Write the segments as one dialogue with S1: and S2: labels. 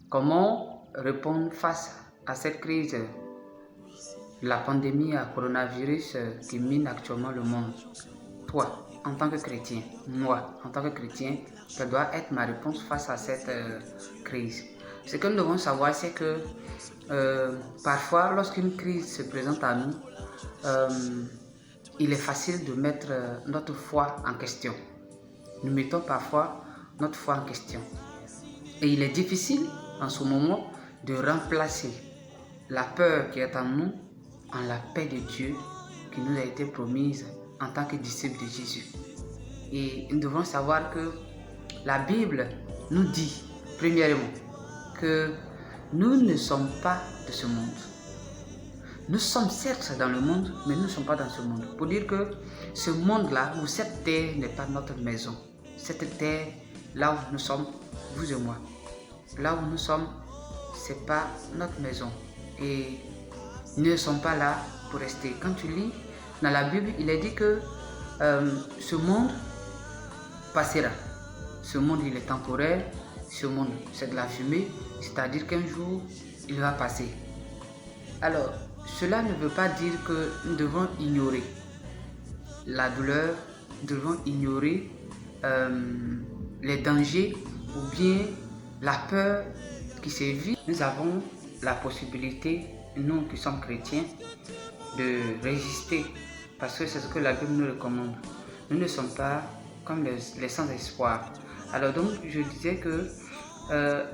S1: Comment répondre face à cette crise de la pandémie à coronavirus qui mine actuellement le monde? Toi, en tant que chrétien, moi, en tant que chrétien, quelle doit être ma réponse face à cette crise? Ce que nous devons savoir, c'est que parfois, lorsqu'une crise se présente à nous, il est facile de mettre notre foi en question. Nous mettons parfois notre foi en question. Et il est difficile en ce moment de remplacer la peur qui est en nous en la paix de Dieu qui nous a été promise en tant que disciples de Jésus. Et nous devons savoir que la Bible nous dit, premièrement, que nous ne sommes pas de ce monde. Nous sommes certes dans le monde, mais nous ne sommes pas dans ce monde. Pour dire que ce monde-là, ou cette terre n'est pas notre maison. Cette terre, là où nous sommes, vous et moi, là où nous sommes, c'est pas notre maison. Et nous ne sommes pas là pour rester. Quand tu lis dans la Bible, il est dit que ce monde passera. Ce monde, il est temporaire. Ce monde, c'est de la fumée. C'est-à-dire qu'un jour, il va passer. Alors, cela ne veut pas dire que nous devons ignorer la douleur, nous devons ignorer les dangers ou bien la peur qui sévit. Nous avons la possibilité, nous qui sommes chrétiens, de résister parce que c'est ce que la Bible nous recommande. Nous ne sommes pas comme les sans espoir. Alors donc je disais que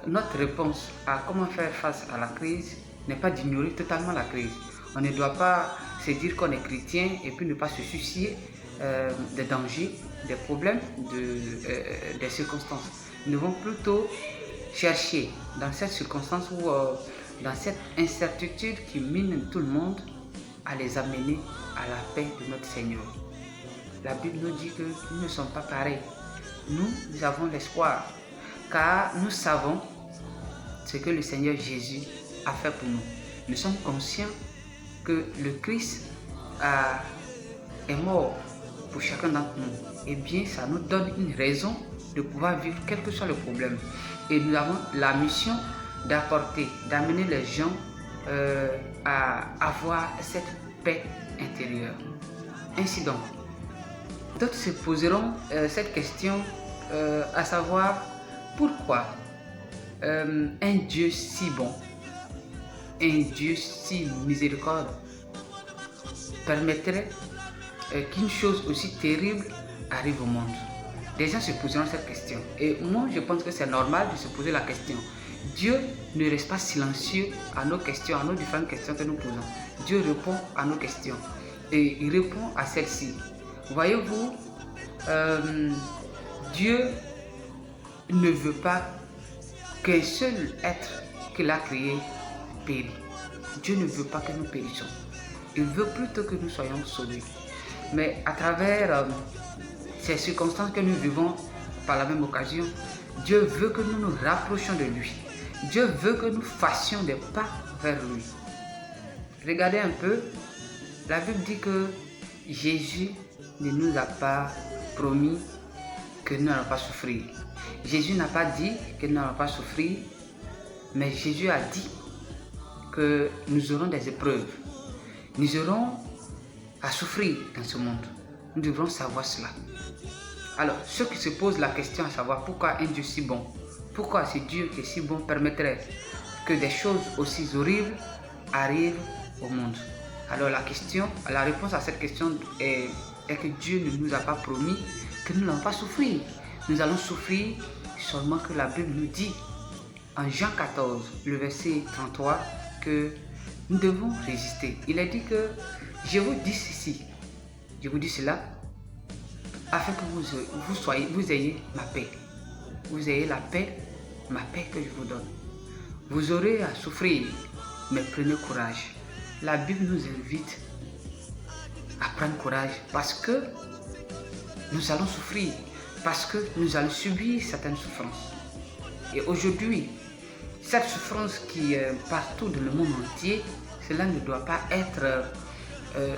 S1: notre réponse à comment faire face à la crise n'est pas d'ignorer totalement la crise. On ne doit pas se dire qu'on est chrétien et puis ne pas se soucier des dangers, des problèmes, des circonstances. Nous devons plutôt chercher dans cette circonstance ou dans cette incertitude qui mine tout le monde à les amener à la paix de notre Seigneur. La Bible nous dit que nous ne sommes pas pareils. Nous avons l'espoir car nous savons ce que le Seigneur Jésus a fait pour nous. Nous sommes conscients que le Christ est mort pour chacun d'entre nous. Et bien, ça nous donne une raison de pouvoir vivre quel que soit le problème. Et nous avons la mission d'amener les gens à avoir cette paix intérieure. Ainsi donc, d'autres se poseront cette question, à savoir pourquoi un Dieu si bon, un Dieu si miséricordieux permettrait qu'une chose aussi terrible arrive au monde. Des gens se poseront cette question. Et moi, je pense que c'est normal de se poser la question. Dieu ne reste pas silencieux à nos questions, à nos différentes questions que nous posons. Dieu répond à nos questions. Et il répond à celle-ci. Voyez-vous, Dieu ne veut pas qu'un seul être qu'il a créé périsse. Dieu ne veut pas que nous périssions. Il veut plutôt que nous soyons sauvés. Mais à travers ces circonstances que nous vivons par la même occasion, Dieu veut que nous nous rapprochions de lui. Dieu veut que nous fassions des pas vers lui. Regardez un peu, la Bible dit que Jésus ne nous a pas promis que nous n'allons pas souffrir. Jésus n'a pas dit que nous n'allons pas souffrir, mais Jésus a dit que nous aurons des épreuves. Nous aurons à souffrir dans ce monde. Nous devrons savoir cela. Alors, ceux qui se posent la question à savoir pourquoi un Dieu si bon, pourquoi ce Dieu qui est si bon permettrait que des choses aussi horribles arrivent au monde. Alors la réponse à cette question est que Dieu ne nous a pas promis que nous n'allons pas souffrir. Nous allons souffrir seulement que la Bible nous dit en Jean 14, le verset 33, que nous devons résister. Il est dit que je vous dis ceci, je vous dis cela, afin que vous ayez ma paix. Vous ayez la paix, ma paix que je vous donne. Vous aurez à souffrir, mais prenez courage. La Bible nous invite à prendre courage parce que nous allons souffrir, parce que nous allons subir certaines souffrances. Et aujourd'hui, cette souffrance qui est partout dans le monde entier, cela ne doit pas être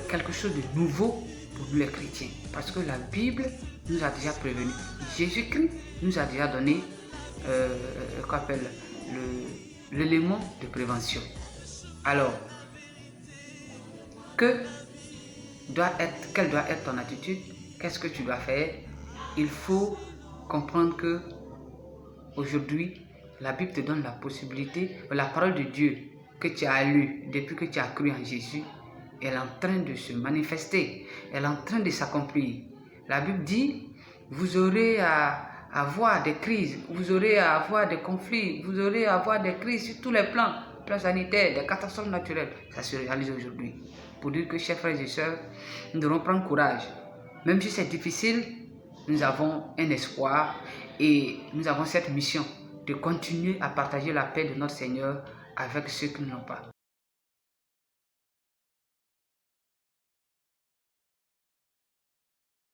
S1: quelque chose de nouveau pour nous les chrétiens. Parce que la Bible nous a déjà prévenus. Jésus-Christ nous a déjà donné l'élément de prévention. Alors, quelle doit être ton attitude? Qu'est-ce que tu dois faire? Il faut comprendre que aujourd'hui, la Bible te donne la possibilité, la parole de Dieu que tu as lue depuis que tu as cru en Jésus, elle est en train de se manifester, elle est en train de s'accomplir. La Bible dit, vous aurez à avoir des crises, vous aurez à avoir des conflits, vous aurez à avoir des crises sur tous les plans sanitaires, des catastrophes naturelles. Ça se réalise aujourd'hui. Pour dire que, chers frères et sœurs, nous devons prendre courage. Même si c'est difficile, nous avons un espoir et nous avons cette mission de continuer à partager la paix de notre Seigneur avec ceux qui ne l'ont pas.